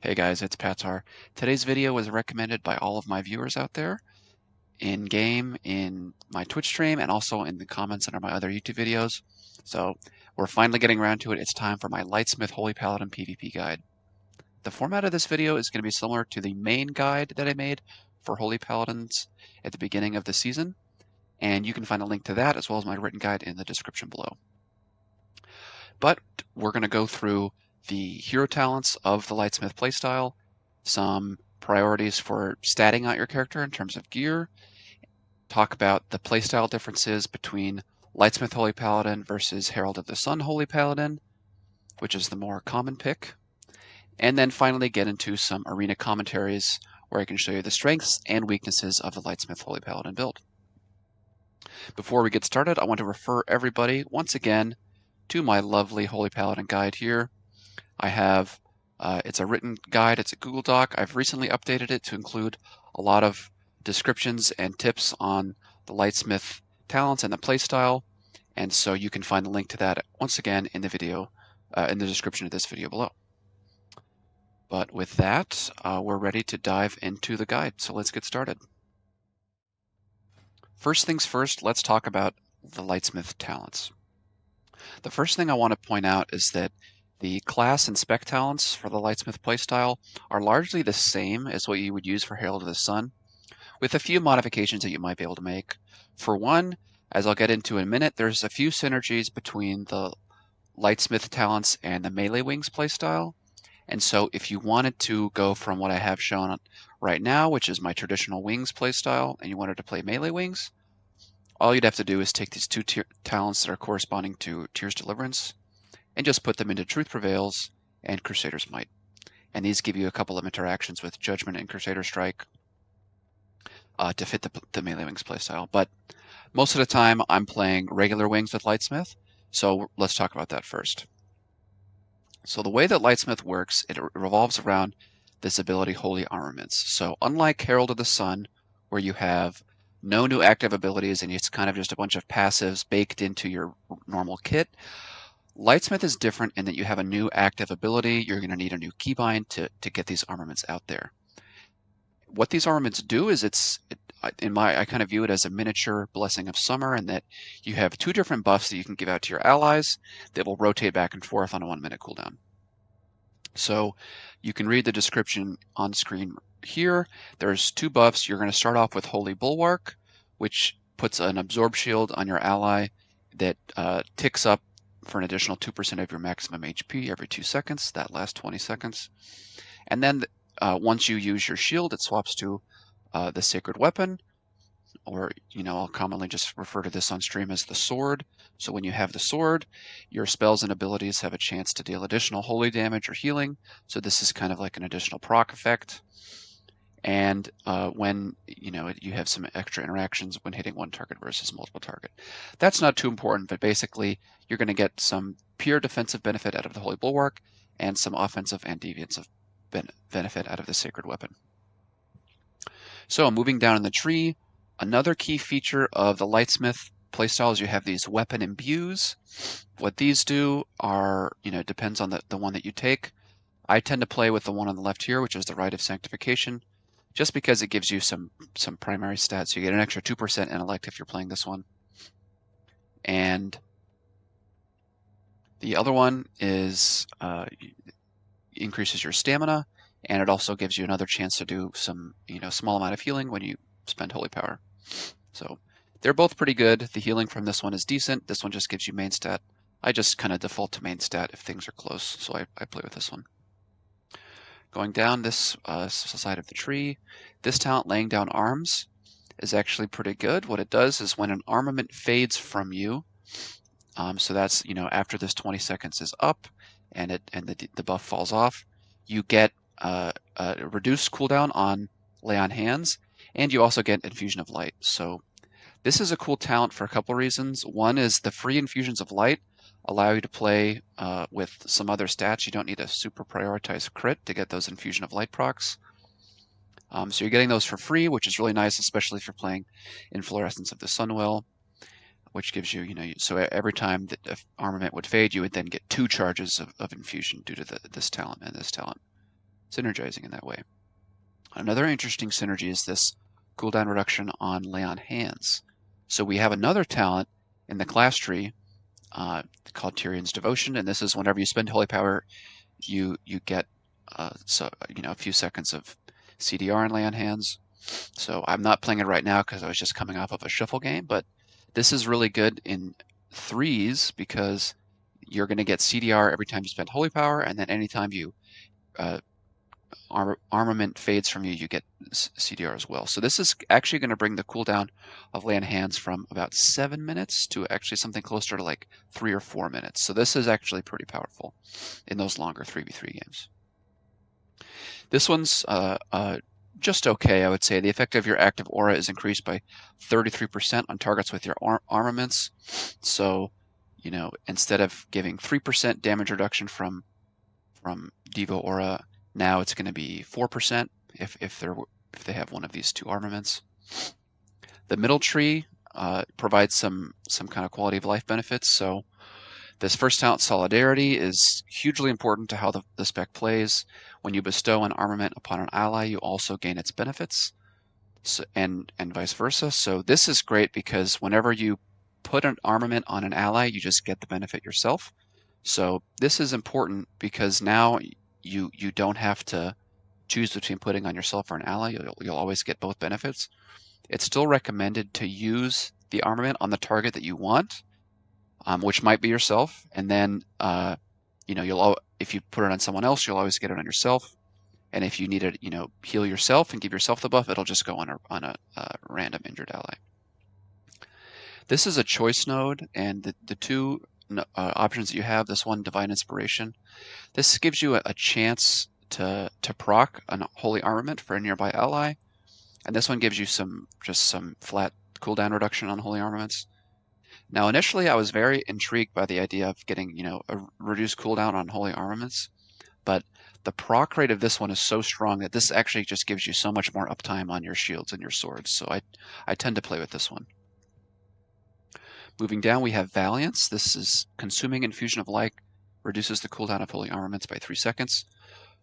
Hey guys, it's Patar. Today's video was recommended by all of my viewers out there in game, in my Twitch stream, and also in the comments under my other YouTube videos. So we're finally getting around to it. It's time for my Lightsmith Holy Paladin PVP guide. The format of this video is going to be similar to the main guide that I made for Holy Paladins at the beginning of the season, and you can find a link to that as well as my written guide in the description below. But we're going to go through the hero talents of the Lightsmith playstyle, some priorities for statting out your character in terms of gear, talk about the playstyle differences between Lightsmith Holy Paladin versus Herald of the Sun Holy Paladin, which is the more common pick, and then finally get into some arena commentaries where I can show you the strengths and weaknesses of the Lightsmith Holy Paladin build. Before we get started, I want to refer everybody once again to my lovely Holy Paladin guide here. I have, it's a written guide, it's a Google Doc. I've recently updated it to include a lot of descriptions and tips on the Lightsmith talents and the playstyle. And so you can find the link to that once again in the video, in the description of this video below. But with that, we're ready to dive into the guide. So let's get started. First things first, let's talk about the Lightsmith talents. The first thing I want to point out is that the class and spec talents for the Lightsmith playstyle are largely the same as what you would use for Herald of the Sun, with a few modifications that you might be able to make. For one, as I'll get into in a minute, there's a few synergies between the Lightsmith talents and the Melee Wings playstyle. And so if you wanted to go from what I have shown right now, which is my traditional Wings playstyle, and you wanted to play Melee Wings, all you'd have to do is take these two talents that are corresponding to Tyr's Deliverance and just put them into Truth Prevails and Crusader's Might. And these give you a couple of interactions with Judgment and Crusader Strike to fit the Melee Wings playstyle. But most of the time, I'm playing regular Wings with Lightsmith, so let's talk about that first. So the way that Lightsmith works, it revolves around this ability Holy Armaments. So unlike Herald of the Sun, where you have no new active abilities and it's kind of just a bunch of passives baked into your normal kit, Lightsmith is different in that you have a new active ability. You're going to need a new keybind to get these armaments out there. What these armaments do is I kind of view it as a miniature Blessing of Summer, in that you have two different buffs that you can give out to your allies that will rotate back and forth on a 1 minute cooldown. So you can read the description on screen here. There's two buffs. You're going to start off with Holy Bulwark, which puts an absorb shield on your ally that ticks up for an additional 2% of your maximum HP every 2 seconds. That lasts 20 seconds. And then once you use your shield, it swaps to the Sacred Weapon, or I'll commonly just refer to this on stream as the Sword. So when you have the Sword, your spells and abilities have a chance to deal additional holy damage or healing. So this is kind of like an additional proc effect. And when you have some extra interactions when hitting one target versus multiple target. That's not too important, but basically you're going to get some pure defensive benefit out of the Holy Bulwark and some offensive and deviative benefit out of the Sacred Weapon. So moving down in the tree, another key feature of the Lightsmith playstyle is you have these weapon imbues. What these do are, depends on the one that you take. I tend to play with the one on the left here, which is the Rite of Sanctification, just because it gives you some primary stats. You get an extra 2% intellect if you're playing this one. And the other one is increases your stamina, and it also gives you another chance to do some, small amount of healing when you spend Holy Power. So they're both pretty good. The healing from this one is decent. This one just gives you main stat. I just kind of default to main stat if things are close, so I play with this one. Going down this side of the tree, this talent, Laying Down Arms, is actually pretty good. What it does is when an armament fades from you, so that's, after this 20 seconds is up and the buff falls off, you get a reduced cooldown on Lay on Hands, and you also get Infusion of Light. So this is a cool talent for a couple reasons. One is the free Infusions of Light allow you to play with some other stats. You don't need a super prioritized crit to get those Infusion of Light procs. So you're getting those for free, which is really nice, especially if you're playing Inflorescence of the Sunwell, which gives you, so every time that the armament would fade, you would then get 2 charges of infusion due to this talent and this talent. synergizing in that way. Another interesting synergy is this cooldown reduction on lay on hands. So we have another talent in the class tree called Tyrion's Devotion, and this is whenever you spend Holy Power, you get a few seconds of CDR and lay on hands. So I'm not playing it right now because I was just coming off of a shuffle game, but this is really good in threes because you're going to get CDR every time you spend Holy Power, and then anytime you armament fades from you, you get CDR as well. So this is actually going to bring the cooldown of lay on hands from about 7 minutes to actually something closer to like 3 or 4 minutes. So this is actually pretty powerful in those longer 3v3 games. This one's just okay, I would say. The effect of your active aura is increased by 33% on targets with your armaments. So, instead of giving 3% damage reduction from Devo aura, now it's going to be 4% if they have one of these two armaments. The middle tree provides some kind of quality of life benefits. So this first talent, Solidarity, is hugely important to how the spec plays. When you bestow an armament upon an ally, you also gain its benefits, and vice versa. So this is great because whenever you put an armament on an ally, you just get the benefit yourself. So this is important because now you don't have to choose between putting on yourself or an ally. You'll always get both benefits. It's still recommended to use the armament on the target that you want, which might be yourself, and then if you put it on someone else, you'll always get it on yourself. And if you need to, heal yourself and give yourself the buff, it'll just go on a random injured ally. This is a choice node, and the two options that you have, this one, Divine Inspiration, this gives you a chance to proc a Holy Armament for a nearby ally, and this one gives you just some flat cooldown reduction on Holy Armaments. Now, initially, I was very intrigued by the idea of getting, a reduced cooldown on Holy Armaments, but the proc rate of this one is so strong that this actually just gives you so much more uptime on your shields and your swords, so I tend to play with this one. Moving down, we have Valiance. This is Consuming Infusion of Light, reduces the cooldown of Holy Armaments by 3 seconds.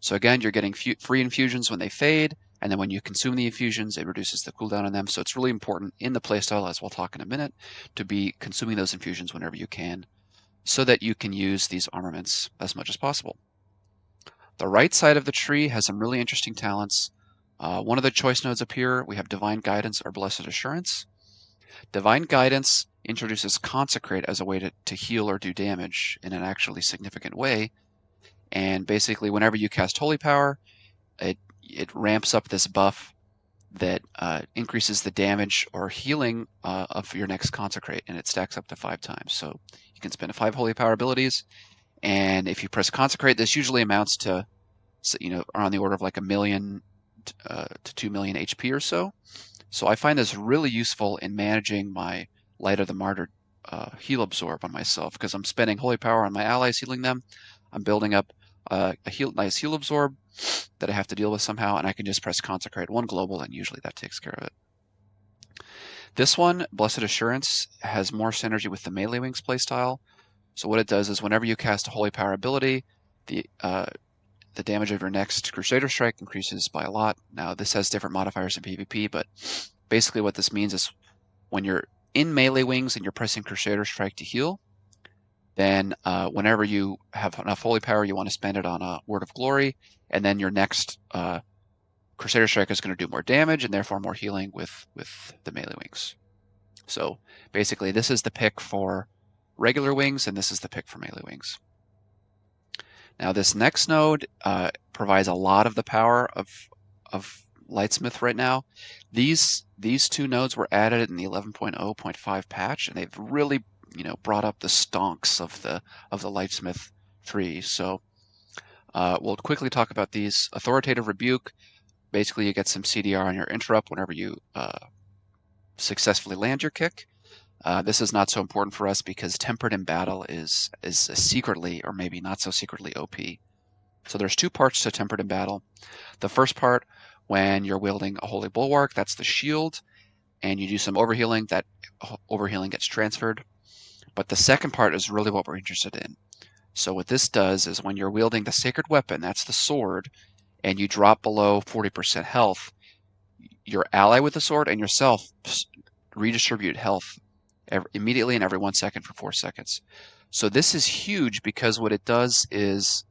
So again, you're getting free infusions when they fade, and then when you consume the infusions, it reduces the cooldown on them. So it's really important in the playstyle, as we'll talk in a minute, to be consuming those infusions whenever you can, so that you can use these armaments as much as possible. The right side of the tree has some really interesting talents. One of the choice nodes up here, we have Divine Guidance or Blessed Assurance. Divine Guidance introduces Consecrate as a way to heal or do damage in an actually significant way. And basically, whenever you cast Holy Power, it ramps up this buff that increases the damage or healing of your next Consecrate, and it stacks up to 5 times. So you can spend 5 Holy Power abilities, and if you press Consecrate, this usually amounts to, on the order of like 1 million to 2 million HP or so. So I find this really useful in managing my Light of the Martyr heal absorb on myself, because I'm spending Holy Power on my allies, healing them. I'm building up a nice heal absorb that I have to deal with somehow, and I can just press Consecrate 1 global, and usually that takes care of it. This one, Blessed Assurance, has more synergy with the Melee Wings playstyle. So what it does is whenever you cast a Holy Power ability, the damage of your next Crusader Strike increases by a lot. Now, this has different modifiers in PvP, but basically what this means is when you're in Melee Wings and you're pressing Crusader Strike to heal, then whenever you have enough Holy Power, you want to spend it on a Word of Glory, and then your next Crusader Strike is going to do more damage and therefore more healing with the Melee Wings. So basically, this is the pick for regular wings, and this is the pick for Melee Wings. Now, this next node provides a lot of the power of Lightsmith right now. These two nodes were added in the 11.0.5 patch, and they've really brought up the stonks of the Lightsmith tree. So we'll quickly talk about these. Authoritative Rebuke. Basically, you get some CDR on your interrupt whenever you successfully land your kick. This is not so important for us because Tempered in Battle is secretly, or maybe not so secretly, OP. So there's 2 parts to Tempered in Battle. The first part, when you're wielding a Holy Bulwark, that's the shield, and you do some overhealing, that overhealing gets transferred. But the second part is really what we're interested in. So what this does is when you're wielding the Sacred Weapon, that's the sword, and you drop below 40% health, your ally with the sword and yourself redistribute health immediately and every 1 second for 4 seconds. So this is huge because what it does is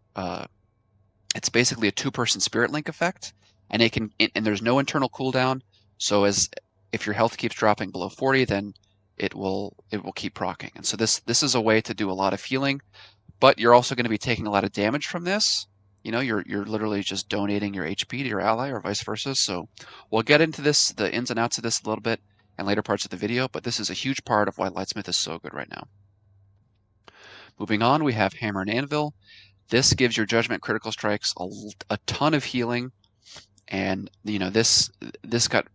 it's basically a two-person spirit link effect, and and there's no internal cooldown. So if your health keeps dropping below 40, then it will keep proccing. And so this is a way to do a lot of healing, but you're also going to be taking a lot of damage from this. You know, you're literally just donating your HP to your ally or vice versa. So we'll get into this, the ins and outs of this a little bit in later parts of the video, but this is a huge part of why Lightsmith is so good right now. Moving on, we have Hammer and Anvil. This gives your Judgment critical strikes a ton of healing, and you know this got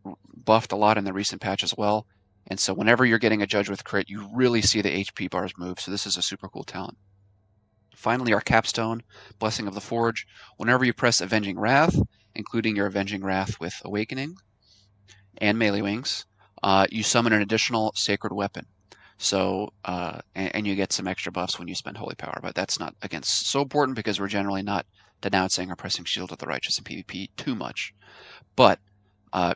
buffed a lot in the recent patch as well. And so whenever you're getting a judge with crit, you really see the HP bars move. So this is a super cool talent. Finally, our capstone, Blessing of the Forge. Whenever you press Avenging Wrath, including your Avenging Wrath with Awakening and Melee Wings, you summon an additional sacred weapon. So, and you get some extra buffs when you spend Holy Power, but that's not, again, so important because we're generally not denouncing or pressing Shield of the Righteous in PvP too much. But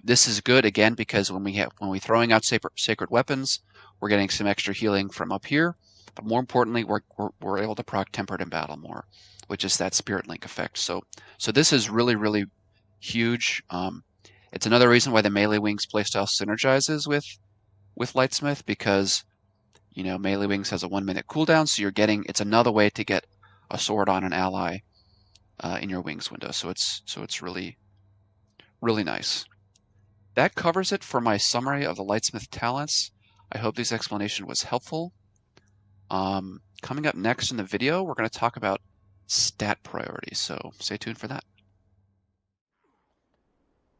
this is good, again, because when we're throwing out sacred weapons, we're getting some extra healing from up here. But more importantly, we're able to proc Tempered in Battle more, which is that Spirit Link effect. So this is really, really huge. It's another reason why the Melee Wings playstyle synergizes with Lightsmith, because you know Melee Wings has a 1 minute cooldown, so it's another way to get a sword on an ally in your Wings window. So it's really, really nice. That covers it for my summary of the Lightsmith talents. I hope this explanation was helpful. Coming up next in the video, we're going to talk about stat priorities, so stay tuned for that.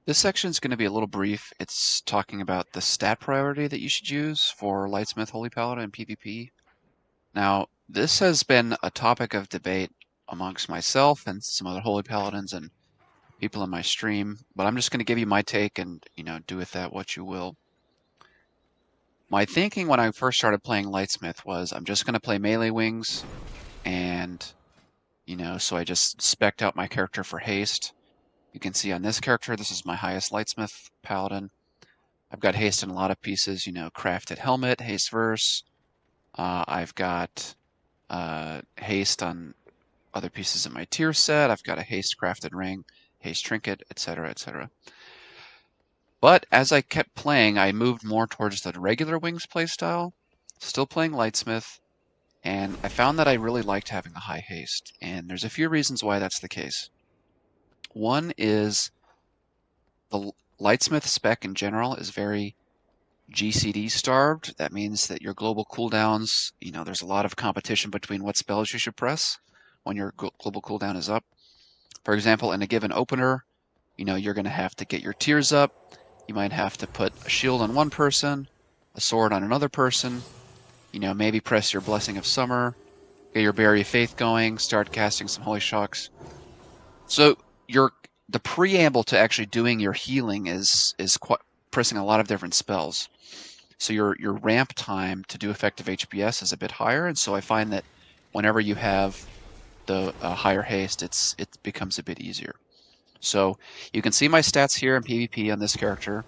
This section is going to be a little brief. It's talking about the stat priority that you should use for Lightsmith Holy Paladin PvP. Now, this has been a topic of debate amongst myself and some other Holy Paladins and people in my stream, but I'm just going to give you my take and, you know, do with that what you will. My thinking when I first started playing Lightsmith was I'm just going to play Melee Wings, and, you know, so I just spec'd out my character for haste. You can see on this character, this is my highest Lightsmith Paladin. I've got haste in a lot of pieces, you know, crafted helmet, haste verse. I've got haste on other pieces in my tier set. I've got a haste crafted ring, haste trinket, etc., etc. But as I kept playing, I moved more towards the regular Wings playstyle, still playing Lightsmith, and I found that I really liked having the high haste, and there's a few reasons why that's the case. One is the Lightsmith spec in general is very GCD starved. That means that your global cooldowns, you know, there's a lot of competition between what spells you should press when your global cooldown is up. For example, in a given opener, you know, you're going to have to get your tiers up. You might have to put a shield on one person, a sword on another person, you know, maybe press your Blessing of Summer, get your Berry of Faith going, start casting some Holy Shocks. So the preamble to actually doing your healing is pressing a lot of different spells. So your ramp time to do effective HPS is a bit higher, and so I find that whenever you have the higher haste, it becomes a bit easier. So you can see my stats here in PvP on this character.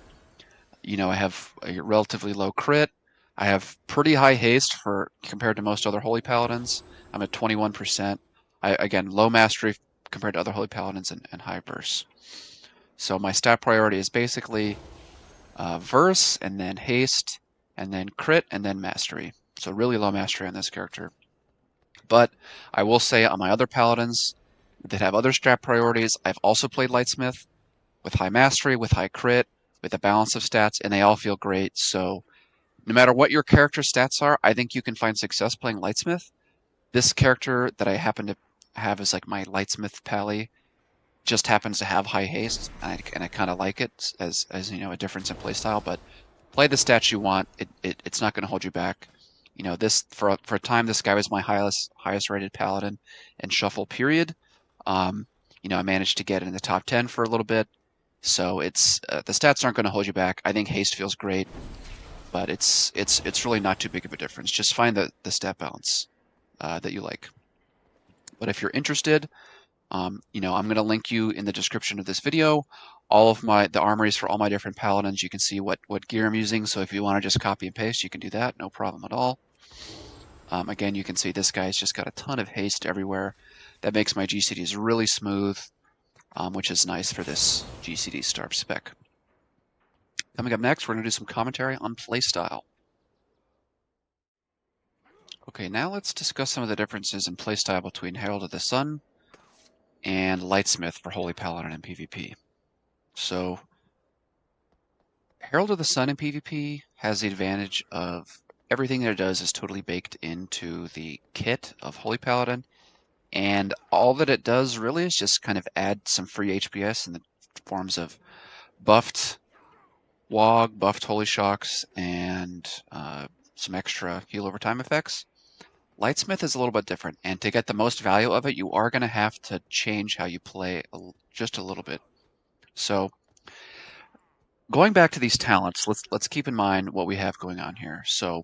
You know, I have a relatively low crit. I have pretty high haste compared to most other Holy Paladins. I'm at 21%. Again, low mastery compared to other Holy Paladins and high verse. So my stat priority is basically verse, and then haste, and then crit, and then mastery. So really low mastery on this character. But I will say on my other Paladins that have other stat priorities, I've also played Lightsmith with high mastery, with high crit, with a balance of stats, and they all feel great. So no matter what your character stats are, I think you can find success playing Lightsmith. This character that I happen to have as like my Lightsmith Pally just happens to have high haste, and I kind of like it as you know, a difference in playstyle. But play the stats you want. It's not going to hold you back. You know, this for a time, this guy was my highest rated Paladin in Shuffle period. You know, I managed to get in the top 10 for a little bit. So it's the stats aren't going to hold you back. I think haste feels great, but it's really not too big of a difference. Just find the stat balance that you like. But if you're interested, You know, I'm going to link you in the description of this video all of the armories for all my different paladins. You can see what gear I'm using. So if you want to just copy and paste, you can do that. No problem at all. Again, you can see this guy's just got a ton of haste everywhere. That makes my GCDs really smooth, which is nice for this GCD starp spec. Coming up next, we're going to do some commentary on playstyle. Okay, now let's discuss some of the differences in playstyle between Herald of the Sun and Lightsmith for Holy Paladin in PvP. So, Herald of the Sun in PvP has the advantage of everything that it does is totally baked into the kit of Holy Paladin, and all that it does really is just kind of add some free HPS in the forms of buffed Wog, buffed Holy Shocks, and some extra heal over time effects. Lightsmith is a little bit different, and to get the most value of it, you are going to have to change how you play just a little bit. So, going back to these talents, let's keep in mind what we have going on here. So,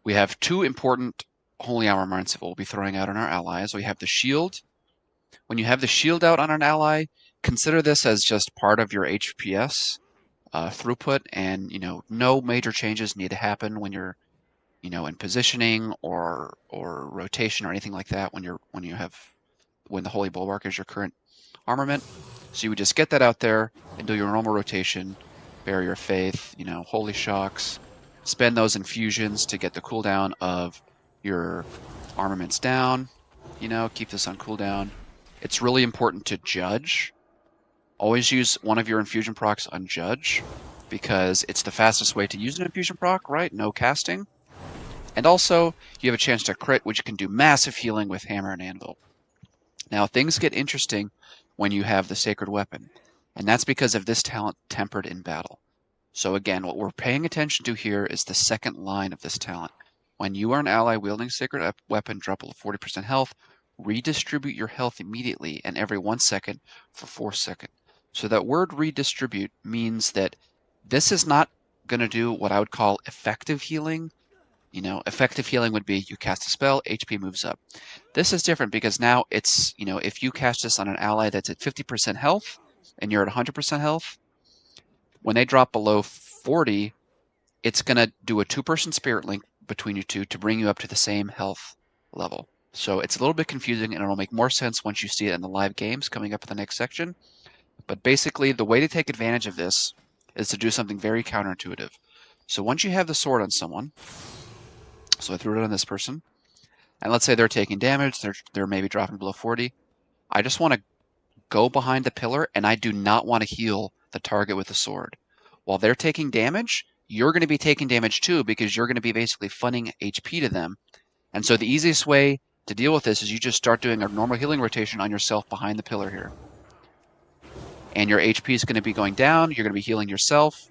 we have two important holy armaments that we'll be throwing out on our allies. We have the shield. When you have the shield out on an ally, consider this as just part of your HPS throughput, and no major changes need to happen when you're in positioning or rotation or anything like that when the Holy Bulwark is your current armament. So you would just get that out there and do your normal rotation, Barrier of Faith, Holy Shocks, spend those infusions to get the cooldown of your armaments down, keep this on cooldown. It's really important to judge. Always use one of your infusion procs on judge, because it's the fastest way to use an infusion proc, right? No casting. And also, you have a chance to crit, which can do massive healing with Hammer and Anvil. Now, things get interesting when you have the Sacred Weapon, and that's because of this talent, Tempered in Battle. So again, what we're paying attention to here is the second line of this talent. When you are an ally wielding Sacred Weapon, drop below 40% health, redistribute your health immediately and every 1 second for 4 seconds. So that word redistribute means that this is not going to do what I would call effective healing. Effective healing would be you cast a spell, HP moves up. This is different because now it's, if you cast this on an ally that's at 50% health and you're at 100% health, when they drop below 40, it's going to do a 2-person spirit link between you two to bring you up to the same health level. So it's a little bit confusing, and it'll make more sense once you see it in the live games coming up in the next section. But basically, the way to take advantage of this is to do something very counterintuitive. So once you have the sword on someone, so I threw it on this person, and let's say they're taking damage, they're maybe dropping below 40. I just want to go behind the pillar, and I do not want to heal the target with the sword. While they're taking damage, you're going to be taking damage too, because you're going to be basically funning HP to them. And so the easiest way to deal with this is you just start doing a normal healing rotation on yourself behind the pillar here. And your HP is going to be going down, you're going to be healing yourself.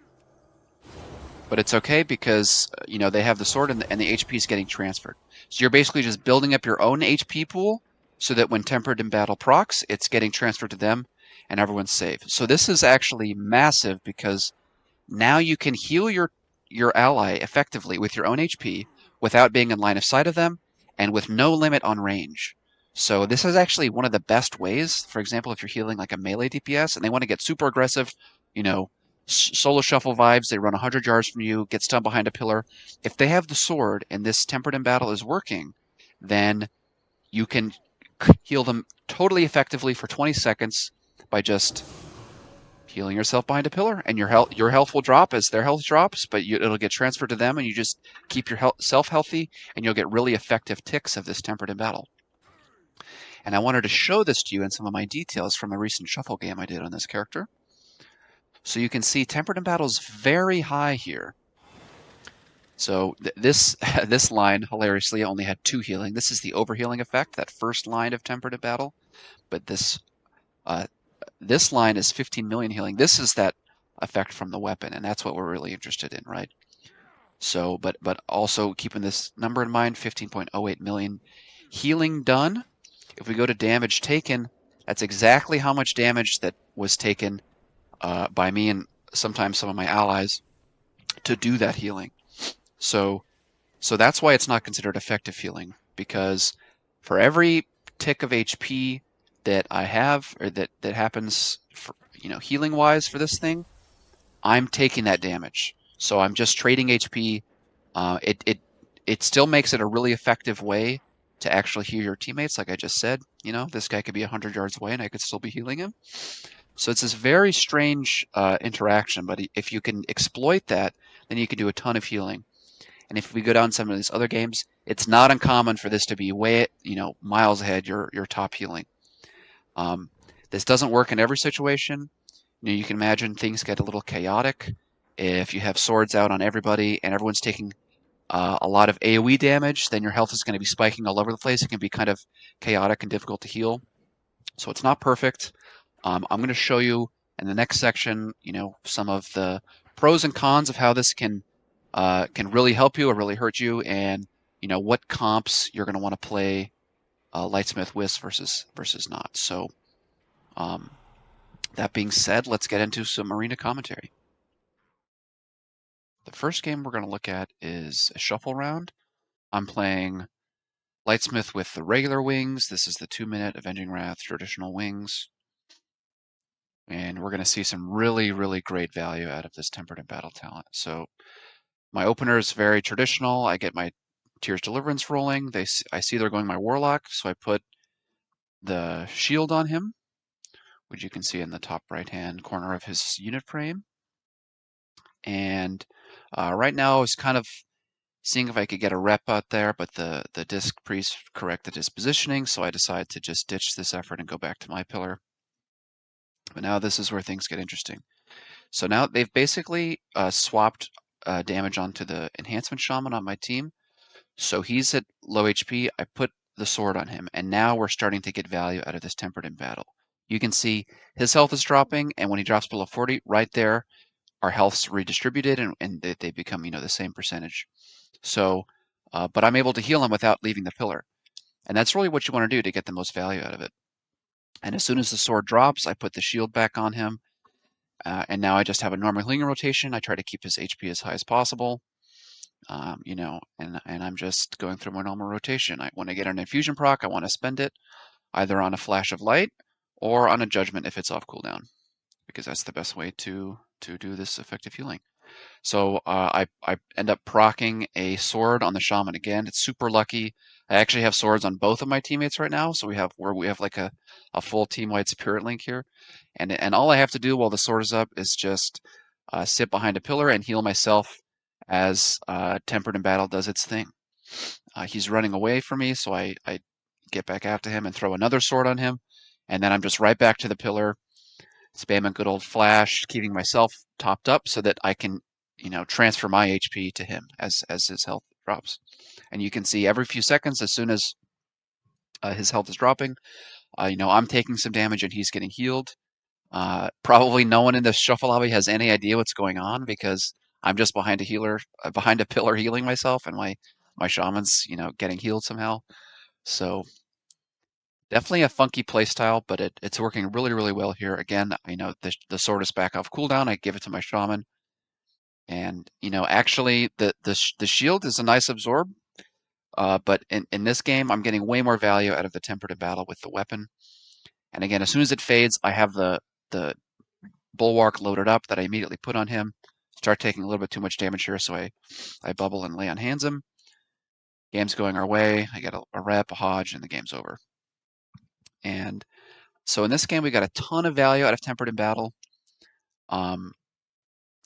But it's okay because, they have the sword and the HP is getting transferred. So you're basically just building up your own HP pool so that when Tempered in Battle procs, it's getting transferred to them and everyone's safe. So this is actually massive because now you can heal your ally effectively with your own HP without being in line of sight of them and with no limit on range. So this is actually one of the best ways. For example, if you're healing like a melee DPS and they want to get super aggressive, solo shuffle vibes, they run 100 yards from you, get stunned behind a pillar. If they have the sword and this Tempered in Battle is working, then you can heal them totally effectively for 20 seconds by just healing yourself behind a pillar, and your health will drop as their health drops, but it'll get transferred to them, and you just keep yourself healthy, and you'll get really effective ticks of this Tempered in Battle. And I wanted to show this to you in some of my details from a recent shuffle game I did on this character. So you can see Tempered in Battle is very high here. So this line, hilariously, only had 2 healing. This is the overhealing effect, that first line of Tempered in Battle. But this line is 15 million healing. This is that effect from the weapon, and that's what we're really interested in, right? So, but also keeping this number in mind, 15.08 million healing done. If we go to damage taken, that's exactly how much damage that was taken by me and sometimes some of my allies to do that healing. So that's why it's not considered effective healing, because for every tick of HP that I have, or that happens for, healing wise for this thing, I'm taking that damage. So I'm just trading HP. It still makes it a really effective way to actually heal your teammates. Like I just said, this guy could be 100 yards away and I could still be healing him. So it's this very strange interaction, but if you can exploit that, then you can do a ton of healing. And if we go down some of these other games, it's not uncommon for this to be way, miles ahead your top healing. Um, this doesn't work in every situation. You can imagine things get a little chaotic if you have swords out on everybody and everyone's taking a lot of AoE damage. Then your health is going to be spiking all over the place. It can be kind of chaotic and difficult to heal. So it's not perfect. I'm going to show you in the next section, some of the pros and cons of how this can really help you or really hurt you, and what comps you're going to want to play Lightsmith with versus not. So that being said, let's get into some arena commentary. The first game we're going to look at is a shuffle round. I'm playing Lightsmith with the regular wings. This is the 2-minute Avenging Wrath traditional wings. And we're going to see some really, really great value out of this Tempered in Battle talent. So my opener is very traditional. I get my Tears Deliverance rolling. I see they're going my Warlock, so I put the shield on him, which you can see in the top right-hand corner of his unit frame. And right now I was kind of seeing if I could get a rep out there, but the disc priest corrected his positioning, so I decided to just ditch this effort and go back to my pillar. But now this is where things get interesting. So now they've basically swapped damage onto the enhancement shaman on my team. So he's at low HP. I put the sword on him, and now we're starting to get value out of this Tempered in Battle. You can see his health is dropping, and when he drops below 40, right there, our health's redistributed, and they become, the same percentage. So, but I'm able to heal him without leaving the pillar. And that's really what you want to do to get the most value out of it. And as soon as the sword drops, I put the shield back on him. And now I just have a normal healing rotation. I try to keep his HP as high as possible. And I'm just going through my normal rotation. When I get an infusion proc, I want to spend it either on a flash of light or on a judgment if it's off cooldown, because that's the best way to do this effective healing. So I end up proccing a sword on the shaman again. It's super lucky. I actually have swords on both of my teammates right now, so we have like a full team-wide spirit link here, and all I have to do while the sword is up is just sit behind a pillar and heal myself as Tempered in Battle does its thing. He's running away from me, so I get back after him and throw another sword on him, and then I'm just right back to the pillar, spamming good old flash, keeping myself topped up so that I can, transfer my HP to him as his health drops. And you can see every few seconds, as soon as his health is dropping, I'm taking some damage and he's getting healed. Probably no one in this shuffle lobby has any idea what's going on because I'm just behind a pillar healing myself, and my shaman's, getting healed somehow. So definitely a funky playstyle, but it's working really, really well here. Again, the sword is back off cooldown. I give it to my shaman. And, actually the shield is a nice absorb, but in this game, I'm getting way more value out of the Tempered in Battle with the weapon. And again, as soon as it fades, I have the bulwark loaded up that I immediately put on him. Start taking a little bit too much damage here, so I bubble and lay on hands him. Game's going our way. I get a rep, a hodge, and the game's over. And so in this game, we got a ton of value out of Tempered in Battle.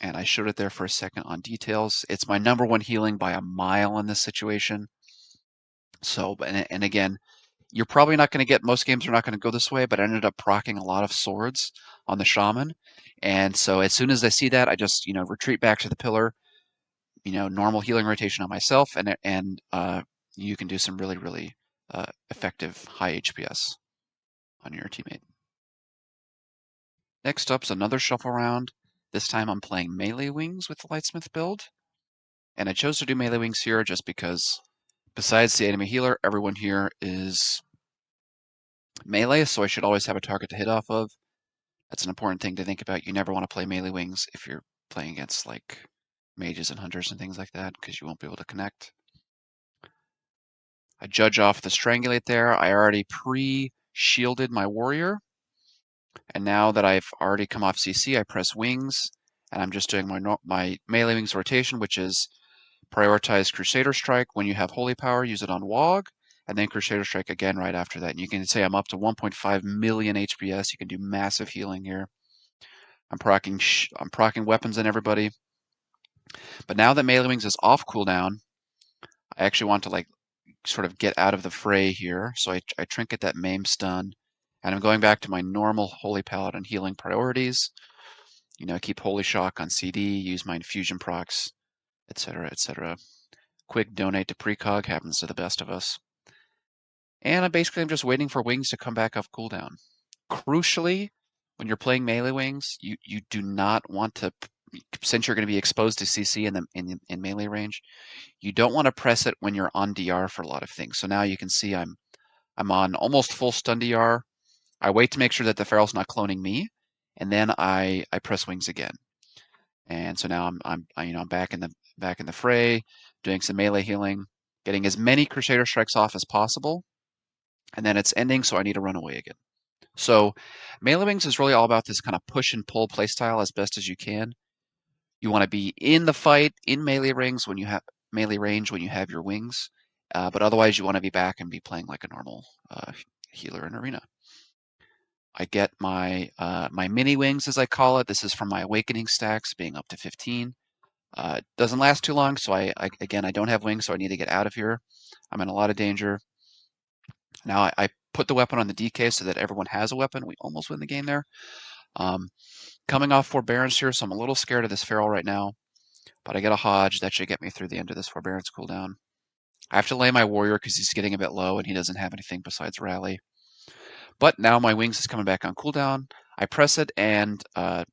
And I showed it there for a second on details. It's my number one healing by a mile in this situation. So, and again, you're probably not going to get, most games are not going to go this way, but I ended up proccing a lot of swords on the shaman. And so as soon as I see that, I just, retreat back to the pillar, normal healing rotation on myself, and you can do some really, really effective high HPS on your teammate. Next up's another shuffle round. This time I'm playing melee wings with the Lightsmith build. And I chose to do melee wings here just because besides the enemy healer, everyone here is melee, so I should always have a target to hit off of. That's an important thing to think about. You never want to play melee wings if you're playing against like mages and hunters and things like that, because you won't be able to connect. I judge off the strangulate there. I already shielded my warrior. And now that I've already come off CC, I press wings, and I'm just doing my melee wings rotation, which is prioritize Crusader Strike. When you have Holy Power, use it on Wog, and then Crusader Strike again right after that. And you can say I'm up to 1.5 million HPS. You can do massive healing here. I'm proccing weapons on everybody. But now that melee wings is off cooldown, I actually want to like sort of get out of the fray here. So I trinket that maim stun, and I'm going back to my normal Holy Paladin healing priorities. You know, keep Holy Shock on CD, use my infusion procs, etc., etc. Quick donate to precog, happens to the best of us. And I'm just waiting for wings to come back off cooldown. Crucially, when you're playing melee wings, you do not want to, since you're going to be exposed to CC in melee range, you don't want to press it when you're on DR for a lot of things. So now you can see I'm on almost full stun DR. I wait to make sure that the Feral's not cloning me, and then I press wings again. And so now I'm back in the fray, doing some melee healing, getting as many Crusader Strikes off as possible, and then it's ending, so I need to run away again. So melee wings is really all about this kind of push and pull playstyle as best as you can. You want to be in the fight in melee range when you have your wings, but otherwise you want to be back and be playing like a normal healer in arena. I get my my mini wings, as I call it. This is from my awakening stacks, being up to 15. It doesn't last too long, so I don't have wings, so I need to get out of here. I'm in a lot of danger. Now I put the weapon on the DK so that everyone has a weapon. We almost win the game there. Coming off forbearance here, so I'm a little scared of this Feral right now, but I get a Hodge. That should get me through the end of this forbearance cooldown. I have to lay my warrior because he's getting a bit low and he doesn't have anything besides rally. But now my wings is coming back on cooldown. I press it, and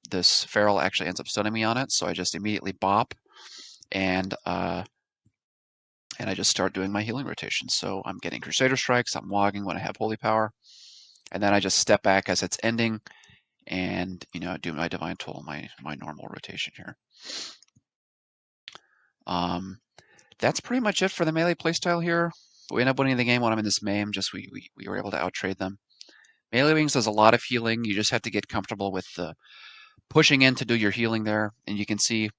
this Feral actually ends up stunning me on it, so I just immediately bop, and I just start doing my healing rotation. So I'm getting Crusader Strikes, I'm wogging when I have Holy Power, and then I just step back as it's ending, and do my Divine Toll, my normal rotation here. That's pretty much it for the melee playstyle here. We end up winning the game when I'm in this maim, just we were able to outtrade them. Melee Wings does a lot of healing. You just have to get comfortable with the pushing in to do your healing there. And you can see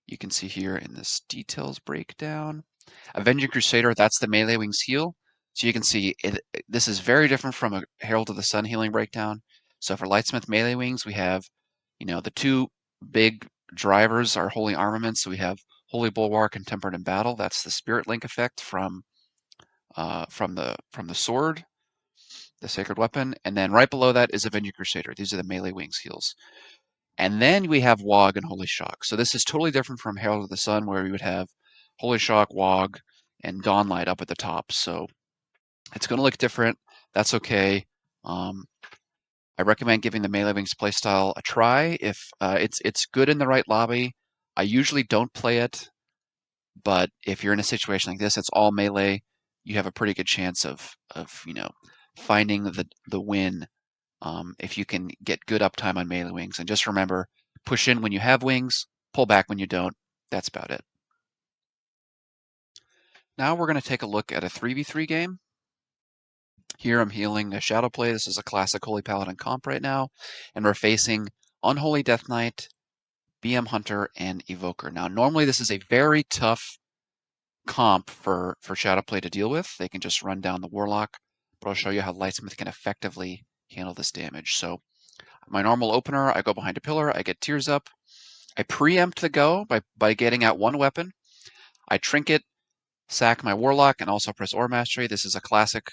here in this details breakdown, Avenging Crusader, that's the Melee Wings heal. So you can see this is very different from a Herald of the Sun healing breakdown. So for Lightsmith Melee Wings, we have, the two big drivers are Holy Armaments. So we have Holy Bulwark and Tempered in Battle. That's the Spirit Link effect from the sword, the Sacred Weapon. And then right below that is Avenging Crusader. These are the Melee Wings heals. And then we have Wog and Holy Shock. So this is totally different from Herald of the Sun, where we would have Holy Shock, Wog, and Dawnlight up at the top. So it's going to look different. That's okay. I recommend giving the Melee Wings playstyle a try. If it's good in the right lobby. I usually don't play it, but if you're in a situation like this, it's all melee. You have a pretty good chance of finding the win if you can get good uptime on melee wings. And just remember, push in when you have wings, pull back when you don't. That's about it. Now we're going to take a look at a 3v3 game. Here I'm healing a Shadow Play. This is a classic Holy Paladin comp right now. And we're facing Unholy Death Knight, BM Hunter, and Evoker. Now, normally this is a very tough comp for Shadow Play to deal with. They can just run down the Warlock, but I'll show you how Lightsmith can effectively handle this damage. So my normal opener, I go behind a pillar, I get Tears Up. I preempt the go by getting out one weapon. I trinket, sack my Warlock, and also press Ore Mastery. This is a classic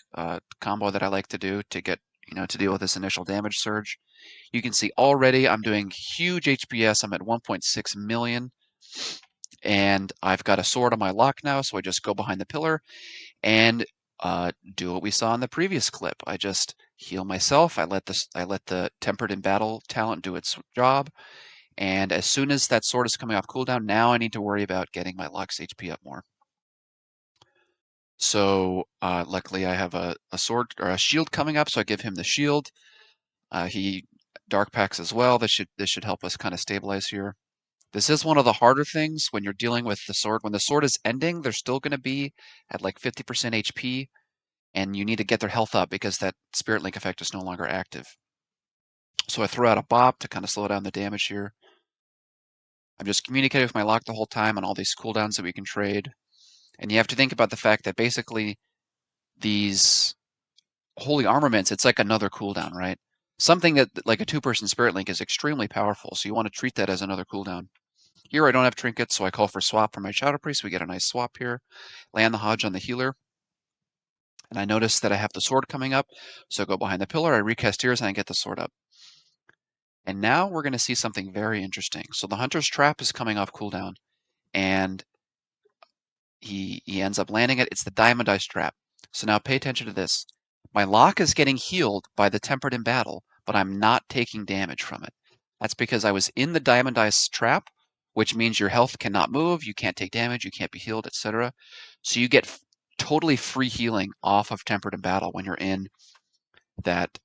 combo that I like to do to get, to deal with this initial damage surge. You can see already I'm doing huge HPS. I'm at 1.6 million. And I've got a sword on my lock now, so I just go behind the pillar and do what we saw in the previous clip. I just heal myself. I let the Tempered in Battle talent do its job. And as soon as that sword is coming off cooldown, now I need to worry about getting my Luck's HP up more. So luckily I have a sword or a shield coming up, so I give him the shield. He dark packs as well. This should help us kind of stabilize here. This is one of the harder things when you're dealing with the sword. When the sword is ending, they're still going to be at like 50% HP. and you need to get their health up because that Spirit Link effect is no longer active. So I throw out a bop to kind of slow down the damage here. I'm just communicating with my lock the whole time on all these cooldowns that we can trade. And you have to think about the fact that basically these holy armaments, it's like another cooldown, right? Something that like a two-person Spirit Link is extremely powerful, so you want to treat that as another cooldown. Here I don't have trinkets, so I call for swap for my Shadow Priest. We get a nice swap here. Land the Hodge on the healer. And I notice that I have the sword coming up, so I go behind the pillar, I recast Tears, and I get the sword up. And now we're going to see something very interesting. So the Hunter's Trap is coming off cooldown, and he ends up landing it. It's the Diamond Ice Trap. So now pay attention to this. My lock is getting healed by the Tempered in battle, but I'm not taking damage from it. That's because I was in the Diamond Ice Trap, which means your health cannot move, you can't take damage, you can't be healed, etc. So you get totally free healing off of Tempered in battle when you're in that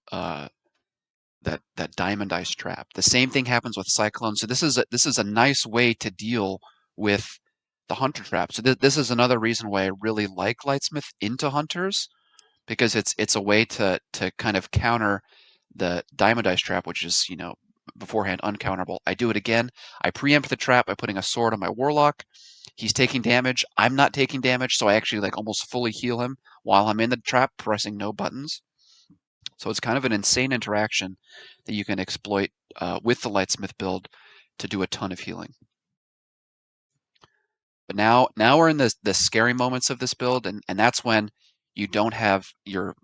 that Diamond Ice Trap. The same thing happens with Cyclone. So this is a nice way to deal with the Hunter Trap. So this is another reason why I really like Lightsmith into Hunters, because it's a way to kind of counter the Diamond Ice Trap, which is, beforehand uncounterable. I do it again. I preempt the trap by putting a sword on my Warlock. He's taking damage. I'm not taking damage, so I actually like almost fully heal him while I'm in the trap, pressing no buttons. So it's kind of an insane interaction that you can exploit with the Lightsmith build to do a ton of healing. But now we're in the scary moments of this build, and that's when you don't have your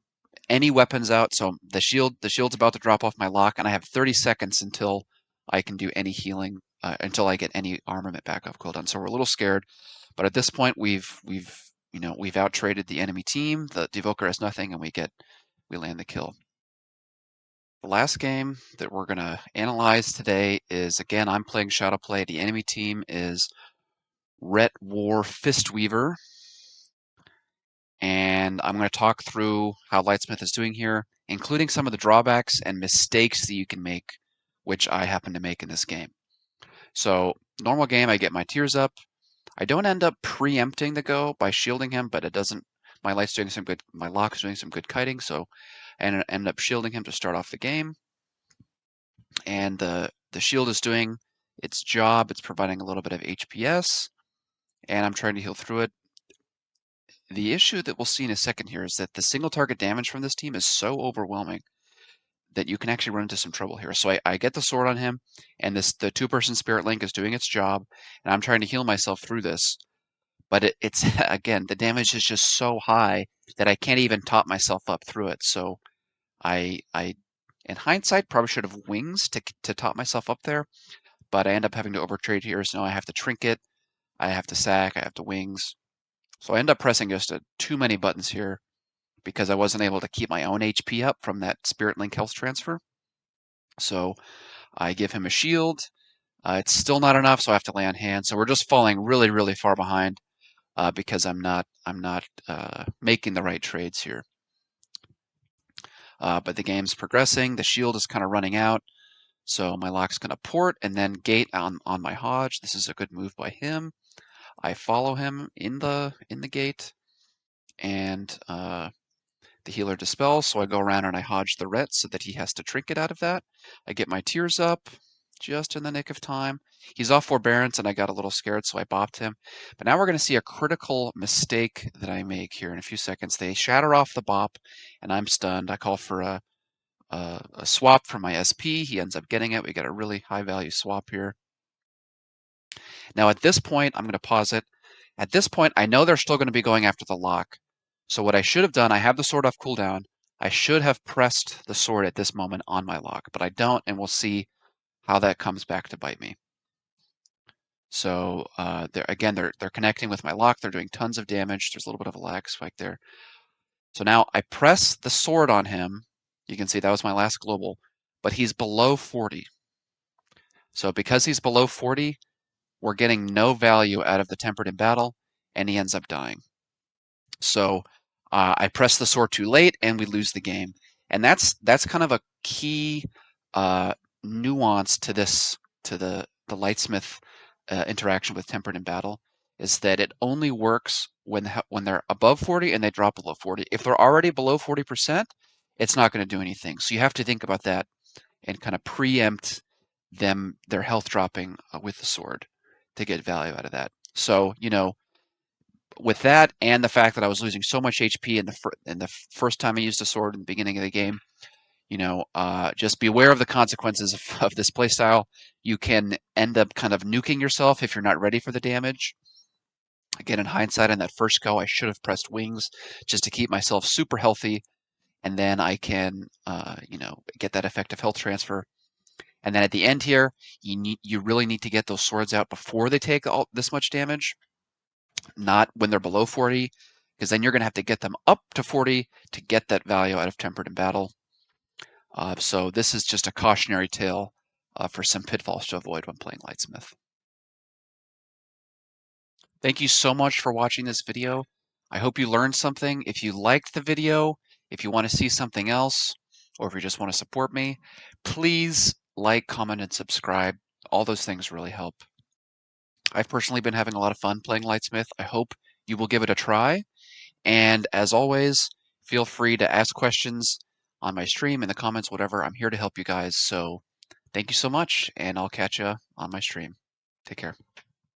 any weapons out. So the shield's about to drop off my lock, and I have 30 seconds until I can do any healing, until I get any armament back off cooldown. So we're a little scared, but at this point we've out traded the enemy team. The Devoker has nothing, and we land the kill. The last game that we're going to analyze today is, again, I'm playing Shadowplay. The enemy team is Ret War Fistweaver. And I'm going to talk through how Lightsmith is doing here, including some of the drawbacks and mistakes that you can make, which I happen to make in this game. So, normal game, I get my Tears up. I don't end up preempting the go by shielding him, but it doesn't. My lock is doing some good kiting, so I end up shielding him to start off the game. And the shield is doing its job. It's providing a little bit of HPS, and I'm trying to heal through it. The issue that we'll see in a second here is that the single target damage from this team is so overwhelming that you can actually run into some trouble here. So I get the sword on him, and the two-person Spirit Link is doing its job, and I'm trying to heal myself through this. But it's again, the damage is just so high that I can't even top myself up through it. So I in hindsight probably should have wings to top myself up there, but I end up having to overtrade here. So now I have to trinket, I have to sack, I have to wings. So I end up pressing just too many buttons here because I wasn't able to keep my own HP up from that Spirit Link health transfer. So I give him a shield. It's still not enough, so I have to lay on hand. So we're just falling really, really far behind because I'm not making the right trades here. But the game's progressing. The shield is kind of running out. So my lock's going to port and then gate on my Hodge. This is a good move by him. I follow him in the gate, and the healer dispels, so I go around and I Hodge the Ret so that he has to trinket out of that. I get my Tears up just in the nick of time. He's off Forbearance, and I got a little scared, so I bopped him. But now we're going to see a critical mistake that I make here in a few seconds. They shatter off the bop, and I'm stunned. I call for a swap for my SP. He ends up getting it. We get a really high-value swap here. Now at this point, I'm going to pause it. At this point, I know they're still going to be going after the lock. So what I should have done, I have the sword off cooldown. I should have pressed the sword at this moment on my lock, but I don't, and we'll see how that comes back to bite me. So they're connecting with my lock. They're doing tons of damage. There's a little bit of a lag spike there. So now I press the sword on him. You can see that was my last global, but he's below 40. So because he's below 40, we're getting no value out of the Tempered in battle, and he ends up dying. So I press the sword too late, and we lose the game. And that's kind of a key nuance to the Lightsmith interaction with Tempered in battle, is that it only works when they're above 40 and they drop below 40. If they're already below 40%, it's not going to do anything. So you have to think about that and kind of preempt their health dropping with the sword to get value out of that. So, with that and the fact that I was losing so much HP in the first time I used a sword in the beginning of the game, just beware of the consequences of this playstyle. You can end up kind of nuking yourself if you're not ready for the damage. Again, in hindsight, on that first go, I should have pressed wings just to keep myself super healthy, and then I can, get that effective health transfer. And then at the end here, you really need to get those swords out before they take all this much damage, not when they're below 40, because then you're going to have to get them up to 40 to get that value out of Tempered in Battle. So this is just a cautionary tale for some pitfalls to avoid when playing Lightsmith. Thank you so much for watching this video. I hope you learned something. If you liked the video, if you want to see something else, or if you just want to support me, please like, comment, and subscribe. All those things really help. I've personally been having a lot of fun playing Lightsmith. I hope you will give it a try. And as always, feel free to ask questions on my stream, in the comments, whatever. I'm here to help you guys. So thank you so much, and I'll catch you on my stream. Take care.